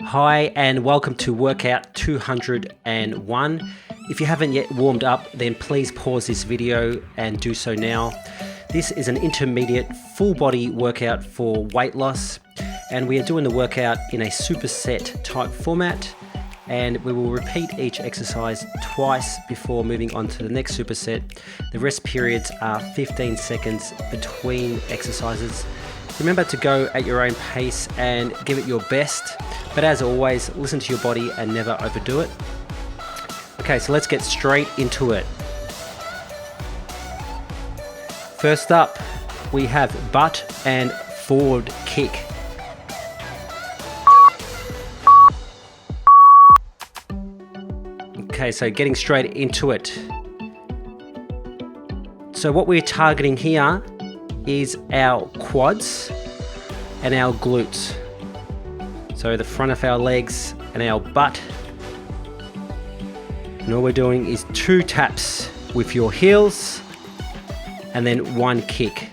Hi and welcome to workout 201. If you haven't yet warmed up, then please pause this video and do so now. This is an intermediate full body workout for weight loss, and we are doing the workout in a superset type format, and we will repeat each exercise twice before moving on to the next superset. The rest periods are 15 seconds between exercises. Remember to go at your own pace and give it your best, but as always, listen to your body and never overdo it. Okay, so let's get straight into it. First up, we have butt and forward kick. Okay, so getting straight into it. So what we're targeting here is our quads and our glutes. So the front of our legs and our butt. And all we're doing is 2 taps with your heels and then 1 kick.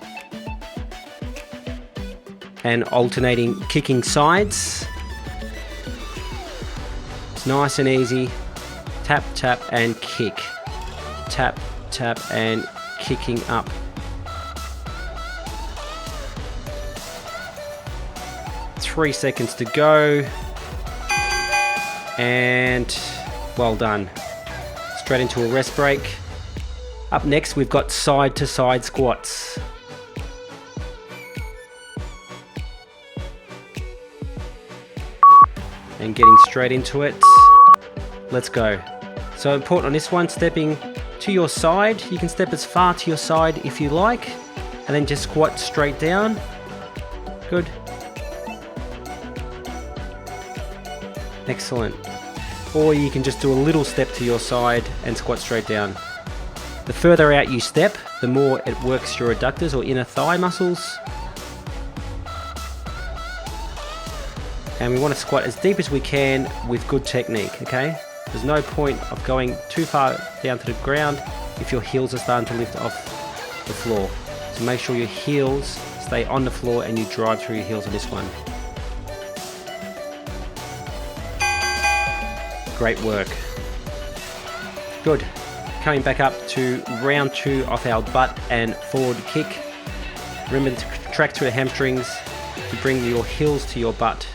And alternating kicking sides. It's nice and easy. Tap, tap and kick. Tap, tap and kicking up. Three seconds to go, and well done. Straight into a rest break. Up next, we've got side to side squats. And getting straight into it. Let's go. So important on this one, stepping to your side. You can step as far to your side if you like, and then just squat straight down. Good. Excellent. Or you can just do a little step to your side and squat straight down. The further out you step, the more it works your adductors or inner thigh muscles. And we want to squat as deep as we can with good technique, okay? There's no point of going too far down to the ground if your heels are starting to lift off the floor. So make sure your heels stay on the floor and you drive through your heels on this one. Great work. Good. Coming back up to round 2 of our butt and forward kick. Remember to contract through the hamstrings to bring your heels to your butt.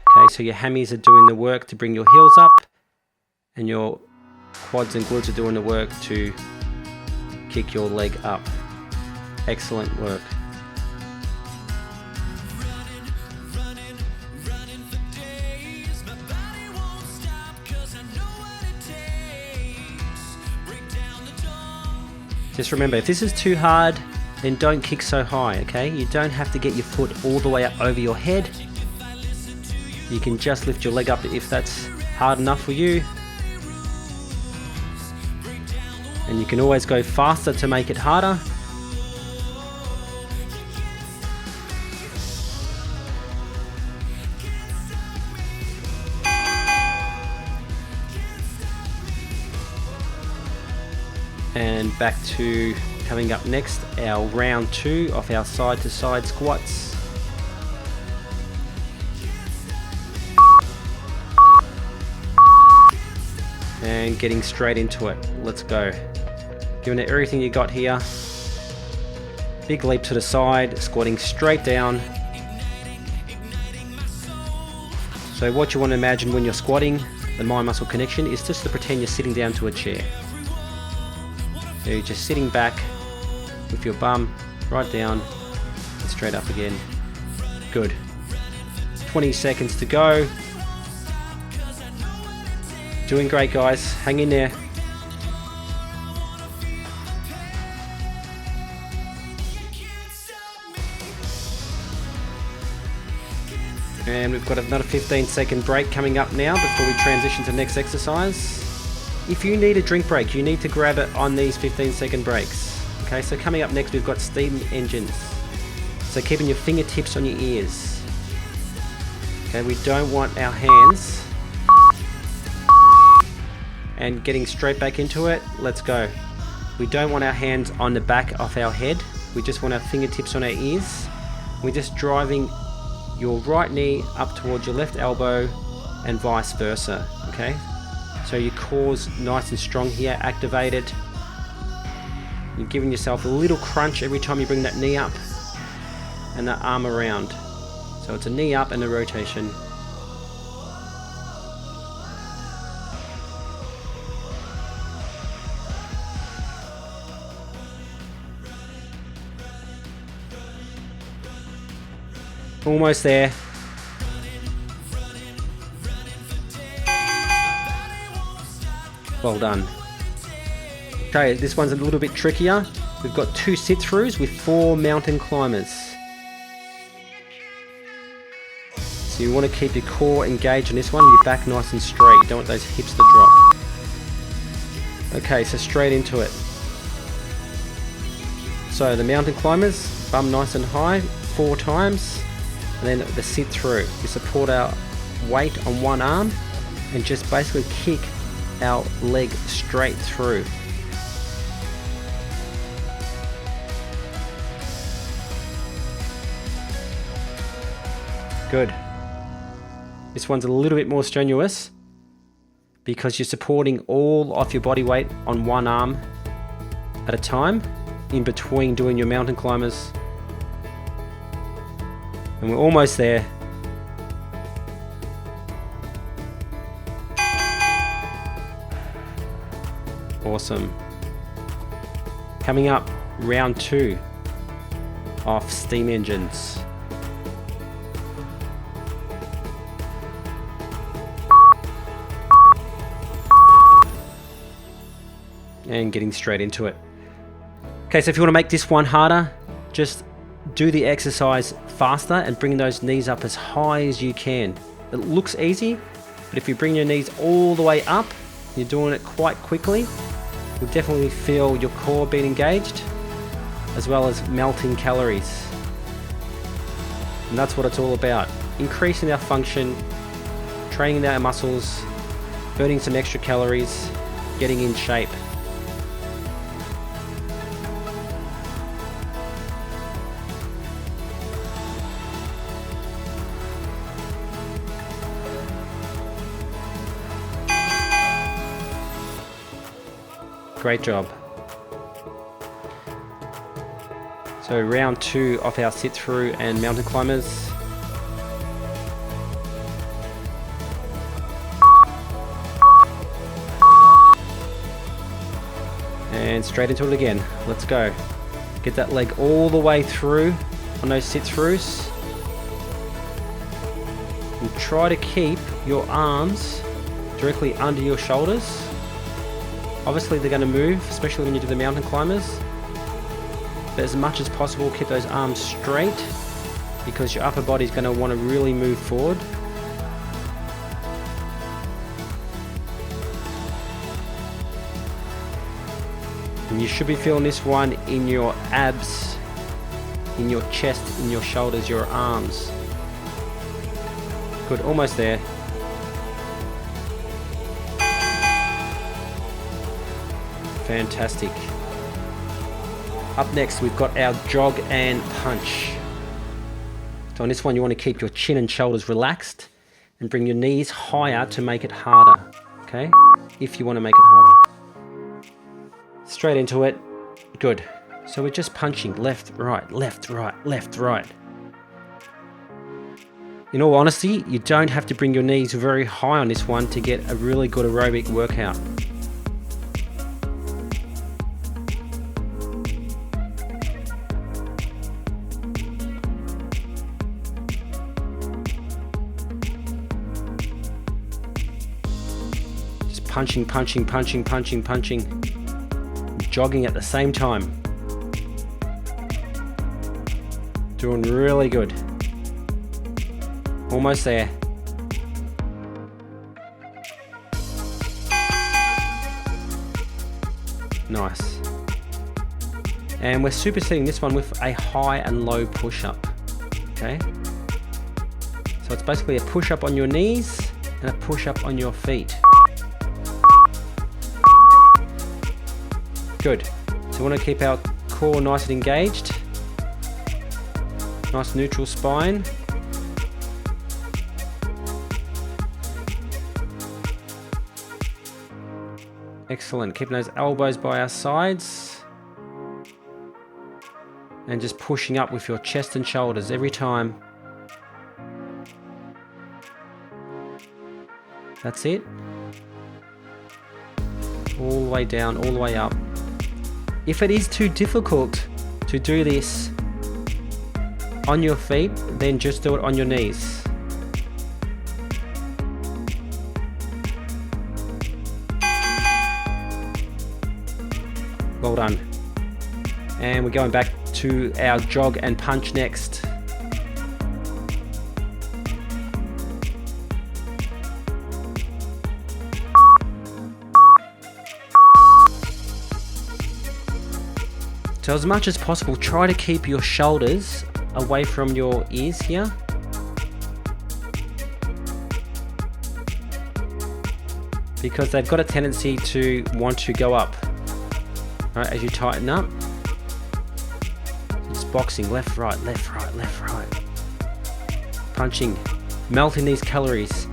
Okay, so your hammies are doing the work to bring your heels up, and your quads and glutes are doing the work to kick your leg up. Excellent work. Just remember, if this is too hard, then don't kick so high, okay? You don't have to get your foot all the way up over your head. You can just lift your leg up if that's hard enough for you. And you can always go faster to make it harder. And back to coming up next, our round 2 of our side to side squats. And getting straight into it. Let's go. Giving it everything you got here. Big leap to the side, squatting straight down. So what you want to imagine when you're squatting, the mind muscle connection, is just to pretend you're sitting down to a chair. So you're just sitting back with your bum right down and straight up again. Good. 20 seconds to go. Doing great, guys. Hang in there. And we've got another 15-second break coming up now before we transition to the next exercise. If you need a drink break, you need to grab it on these 15-second breaks. Okay, so coming up next, we've got steam engines. So keeping your fingertips on your ears. Okay, we don't want our hands. And getting straight back into it, let's go. We don't want our hands on the back of our head. We just want our fingertips on our ears. We're just driving your right knee up towards your left elbow and vice versa, okay? So your core's nice and strong here, activated. You're giving yourself a little crunch every time you bring that knee up and that arm around. So it's a knee up and a rotation. Almost there. Well done. Okay, this one's a little bit trickier. We've got 2 sit-throughs with 4 mountain climbers. So you want to keep your core engaged on this one, your back nice and straight. You don't want those hips to drop. Okay, so straight into it. So the mountain climbers, bum nice and high, 4 times. And then the sit-through. We support our weight on one arm and just basically kick our leg straight through. Good. This one's a little bit more strenuous because you're supporting all of your body weight on one arm at a time in between doing your mountain climbers. And we're almost there. Awesome. Coming up, round 2 of steam engines. And getting straight into it. Okay, so if you want to make this one harder, just do the exercise faster and bring those knees up as high as you can. It looks easy, but if you bring your knees all the way up, you're doing it quite quickly, you'll definitely feel your core being engaged, as well as melting calories. And that's what it's all about. Increasing our function, training our muscles, burning some extra calories, getting in shape. Great job. So round 2 of our sit through and mountain climbers. And straight into it again. Let's go. Get that leg all the way through on those sit throughs. And try to keep your arms directly under your shoulders. Obviously they're going to move, especially when you do the mountain climbers. But as much as possible, keep those arms straight because your upper body is going to want to really move forward. And you should be feeling this one in your abs, in your chest, in your shoulders, your arms. Good, almost there. Fantastic. Up next, we've got our jog and punch. So on this one, you want to keep your chin and shoulders relaxed and bring your knees higher to make it harder, okay? If you want to make it harder. Straight into it. Good. So we're just punching left, right, left, right, left, right. In all honesty, you don't have to bring your knees very high on this one to get a really good aerobic workout. Punching, punching, punching, punching, punching. Jogging at the same time. Doing really good. Almost there. Nice. And we're superseding this one with a high and low push-up. Okay? So it's basically a push-up on your knees and a push-up on your feet. Good. So we want to keep our core nice and engaged. Nice neutral spine. Excellent. Keeping those elbows by our sides. And just pushing up with your chest and shoulders every time. That's it. All the way down, all the way up. If it is too difficult to do this on your feet, then just do it on your knees. Well done. And we're going back to our jog and punch next. So as much as possible, try to keep your shoulders away from your ears here. Because they've got a tendency to want to go up. All right, as you tighten up. It's boxing, left, right, left, right, left, right. Punching, melting these calories.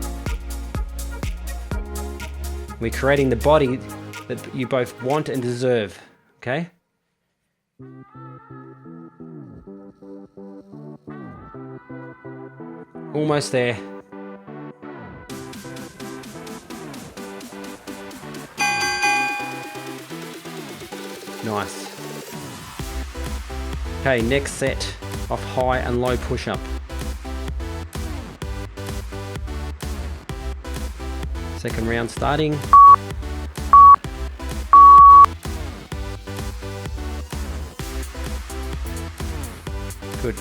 We're creating the body that you both want and deserve, okay? Almost there. Nice. Okay, next set of high and low push-up. Second round starting. Good.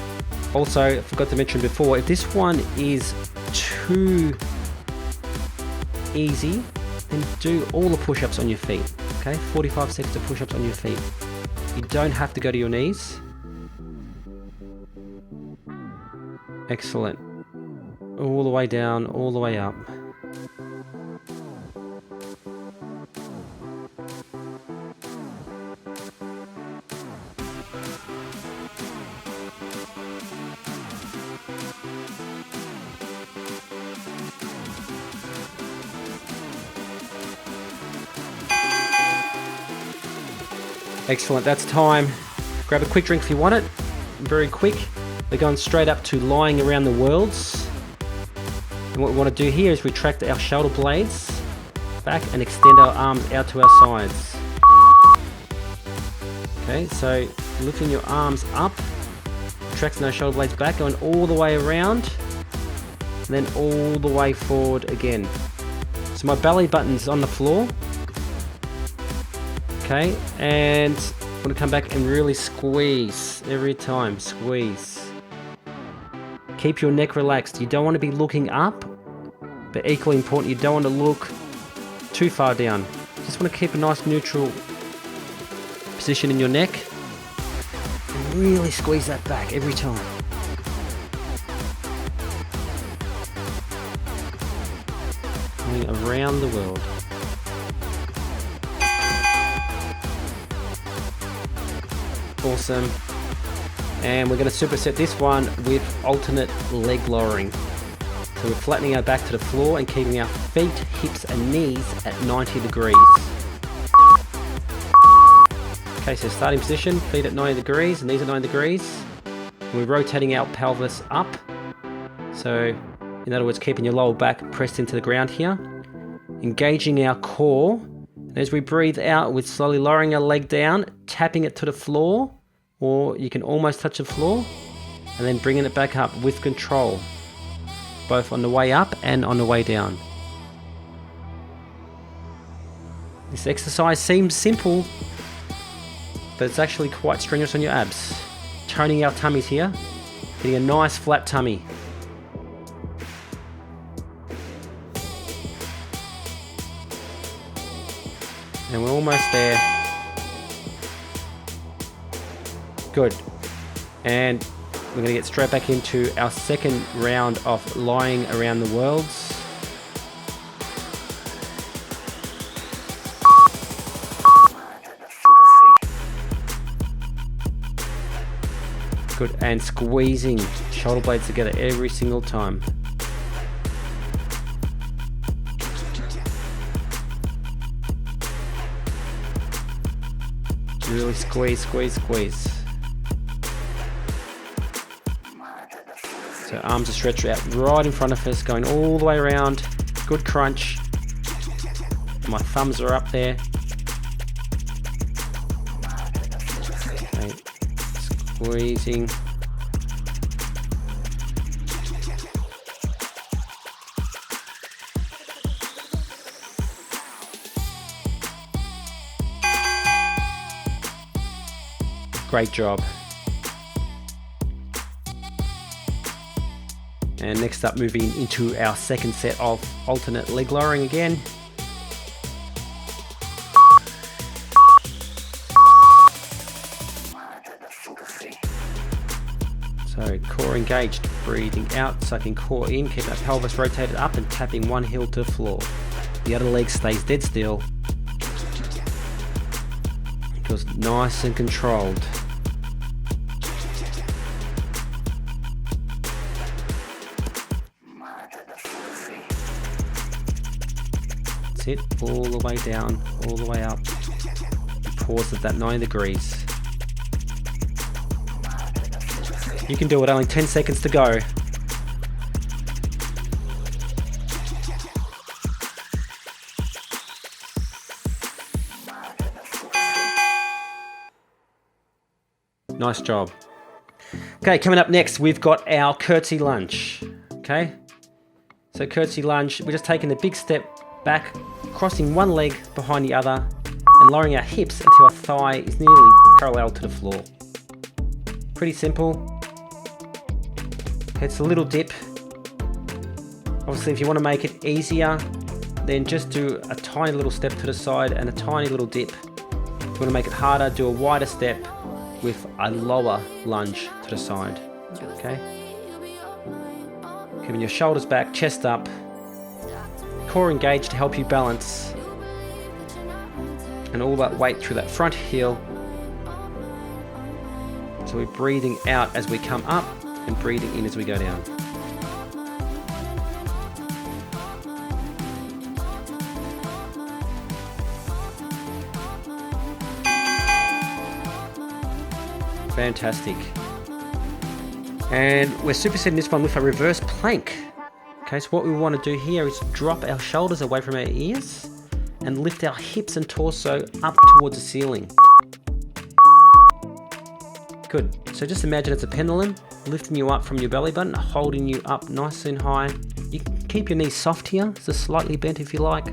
Also, I forgot to mention before, if this one is too easy, then do all the push-ups on your feet. Okay, 45 seconds of push-ups on your feet. You don't have to go to your knees. Excellent. All the way down, all the way up. Excellent, that's time. Grab a quick drink if you want it. Very quick. We're going straight up to lying around the worlds. And what we want to do here is retract our shoulder blades back and extend our arms out to our sides. Okay, so lifting your arms up, retracting those shoulder blades back, going all the way around, and then all the way forward again. So my belly button's on the floor. Okay, and I'm going to come back and really squeeze every time, squeeze. Keep your neck relaxed. You don't want to be looking up, but equally important, you don't want to look too far down. Just want to keep a nice neutral position in your neck. And really squeeze that back every time. Going around the world. Awesome. And we're going to superset this one with alternate leg lowering. So we're flattening our back to the floor and keeping our feet, hips and knees at 90 degrees. Okay, so starting position, feet at 90 degrees, knees at 90 degrees. And we're rotating our pelvis up. So in other words, keeping your lower back pressed into the ground here. Engaging our core. And as we breathe out, we're slowly lowering our leg down, tapping it to the floor, or you can almost touch the floor, and then bringing it back up with control, both on the way up and on the way down. This exercise seems simple, but it's actually quite strenuous on your abs. Toning our tummies here, getting a nice flat tummy. And we're almost there. Good. And we're going to get straight back into our second round of lying around the worlds. Good. And squeezing shoulder blades together every single time. Really squeeze, squeeze, squeeze. So arms are stretched out right in front of us, going all the way around. Good crunch. My thumbs are up there. Okay. Squeezing. Great job. And next up, moving into our second set of alternate leg lowering again. So core engaged, breathing out, sucking core in, keep that pelvis rotated up and tapping one heel to the floor. The other leg stays dead still. It feels nice and controlled. That's it, all the way down, all the way up. Pause at that 9 degrees. You can do it, only 10 seconds to go. Nice job. Okay, coming up next, we've got our curtsy lunge. Okay, so curtsy lunge, we're just taking a big step back, crossing one leg behind the other, and lowering our hips until our thigh is nearly parallel to the floor. Pretty simple. It's a little dip. Obviously, if you want to make it easier, then just do a tiny little step to the side and a tiny little dip. If you want to make it harder, do a wider step with a lower lunge to the side. Okay? Keeping your shoulders back, chest up, core engaged to help you balance, and all that weight through that front heel. So we're breathing out as we come up and breathing in as we go down. Fantastic. And we're supersetting this one with a reverse plank. Okay, so what we want to do here is drop our shoulders away from our ears and lift our hips and torso up towards the ceiling. Good. So just imagine it's a pendulum lifting you up from your belly button, holding you up nice and high. You can keep your knees soft here, so slightly bent if you like.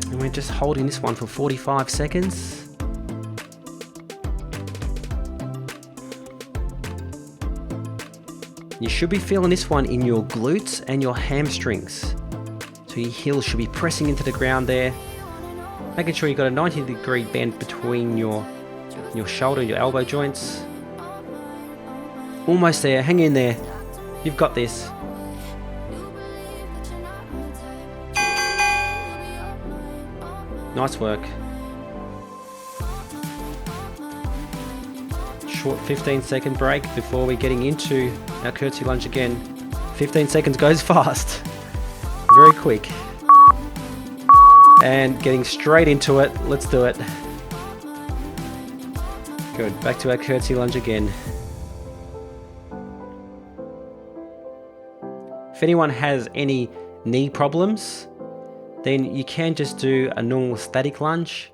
And we're just holding this one for 45 seconds. You should be feeling this one in your glutes and your hamstrings. So your heels should be pressing into the ground there. Making sure you've got a 90-degree bend between your shoulder and your elbow joints. Almost there, hang in there. You've got this. Nice work. Short 15-second break before we're getting into our curtsy lunge again. 15 seconds goes fast. Very quick. And getting straight into it. Let's do it. Good. Back to our curtsy lunge again. If anyone has any knee problems, then you can just do a normal static lunge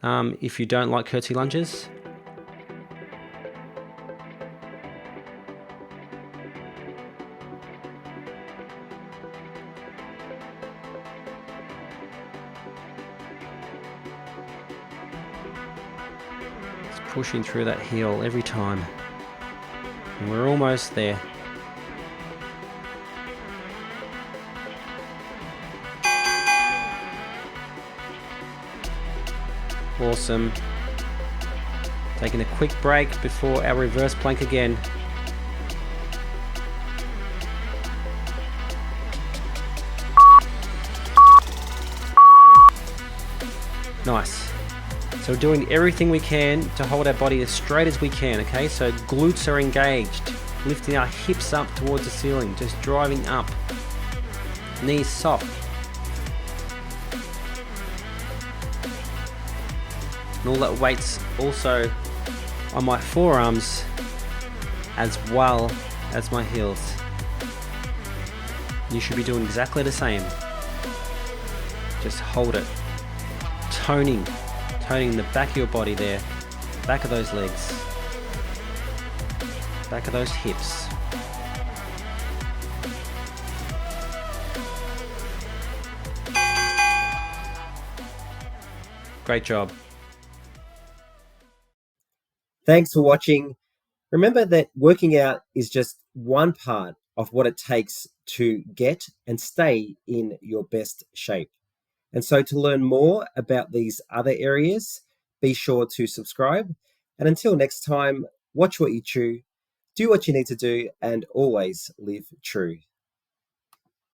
if you don't like curtsy lunges. Pushing through that heel every time. And we're almost there. Awesome. Taking a quick break before our reverse plank again. Nice. So we're doing everything we can to hold our body as straight as we can, okay? So glutes are engaged, lifting our hips up towards the ceiling, just driving up. Knees soft. And all that weight's also on my forearms as well as my heels. You should be doing exactly the same. Just hold it. Toning the back of your body there. Back of those legs. Back of those hips. Great job. Thanks for watching. Remember that working out is just one part of what it takes to get and stay in your best shape. And so to learn more about these other areas, be sure to subscribe. And until next time, watch what you chew, do what you need to do, and always live true.